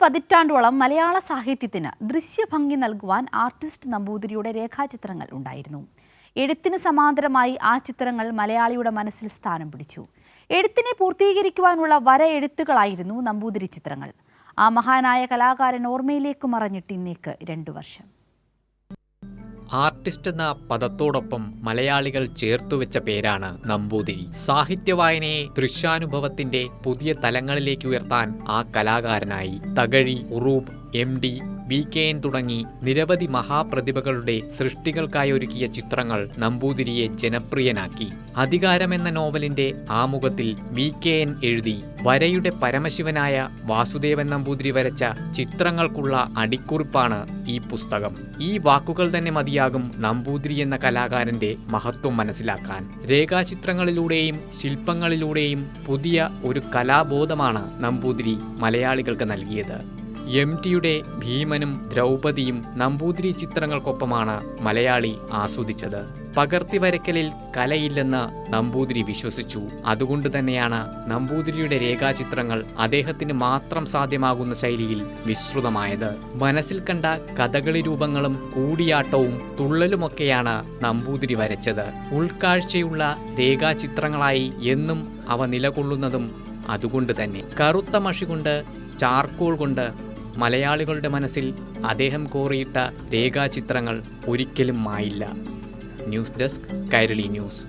പതിറ്റാണ്ടോളം മലയാള സാഹിത്യത്തിന് ദൃശ്യഭംഗി നൽകുവാൻ ആർട്ടിസ്റ്റ് നമ്പൂതിരിയുടെ രേഖാചിത്രങ്ങൾ ഉണ്ടായിരുന്നു. എഴുത്തിന് സമാന്തരമായി ആ ചിത്രങ്ങൾ മലയാളിയുടെ മനസ്സിൽ സ്ഥാനം പിടിച്ചു. എഴുത്തിനെ പൂർത്തീകരിക്കുവാനുള്ള എഴുത്തുകളായിരുന്നു നമ്പൂതിരി ചിത്രങ്ങൾ. ആ മഹാനായ കലാകാരൻ ഓർമ്മയിലേക്ക് മറഞ്ഞിട്ട് ഇന്നേക്ക് 2 വർഷം. ആർട്ടിസ്റ്റ് എന്ന പദത്തോടൊപ്പം മലയാളികൾ ചേർത്തുവെച്ച പേരാണ് നമ്പൂതിരി. സാഹിത്യവായനയെ ദൃശ്യാനുഭവത്തിന്റെ പുതിയ തലങ്ങളിലേക്ക് ഉയർത്താൻ ആ കലാകാരനായി തകഴി, ഉറൂബ്, MD, BKN തുടങ്ങി നിരവധി മഹാപ്രതിഭകളുടെ സൃഷ്ടികൾക്കായി ഒരുക്കിയ ചിത്രങ്ങൾ നമ്പൂതിരിയെ ജനപ്രിയനാക്കി. അധികാരം എന്ന നോവലിന്റെ ആമുഖത്തിൽ BKN എഴുതി വരയുടെ പരമശിവനായ വാസുദേവൻ നമ്പൂതിരി വരച്ച ചിത്രങ്ങൾക്കുള്ള അടിക്കുറിപ്പാണ് ഈ പുസ്തകം. ഈ വാക്കുകൾ തന്നെ മതിയാകും നമ്പൂതിരി എന്ന കലാകാരന്റെ മഹത്വം മനസ്സിലാക്കാൻ. രേഖാചിത്രങ്ങളിലൂടെയും ശില്പങ്ങളിലൂടെയും പുതിയ ഒരു കലാബോധമാണ് നമ്പൂതിരി മലയാളികൾക്ക് നൽകിയത്. MTയുടെ ഭീമനും ദ്രൗപദിയും നമ്പൂതിരി ചിത്രങ്ങൾക്കൊപ്പമാണ് മലയാളി ആസ്വദിച്ചത്. പകർത്തി വരയ്ക്കലിൽ കലയില്ലെന്ന് നമ്പൂതിരി വിശ്വസിച്ചു. അതുകൊണ്ട് തന്നെയാണ് നമ്പൂതിരിയുടെ രേഖാചിത്രങ്ങൾ അദ്ദേഹത്തിന് മാത്രം സാധ്യമാകുന്ന ശൈലിയിൽ വിസ്തൃതമായത്. മനസ്സിൽ കണ്ട കഥകളി രൂപങ്ങളും കൂടിയാട്ടവും തുള്ളലുമൊക്കെയാണ് നമ്പൂതിരി വരച്ചത്. ഉൾക്കാഴ്ചയുള്ള രേഖാചിത്രങ്ങളായി എന്നും അവ നിലകൊള്ളുന്നതും അതുകൊണ്ട് തന്നെ. കറുത്ത മഷി കൊണ്ട്, ചാർക്കോൾ കൊണ്ട് മലയാളികളുടെ മനസ്സിൽ അദ്ദേഹം കോറിയിട്ട രേഖാചിത്രങ്ങൾ ഒരിക്കലും മായില്ല. News desk, Kairali news.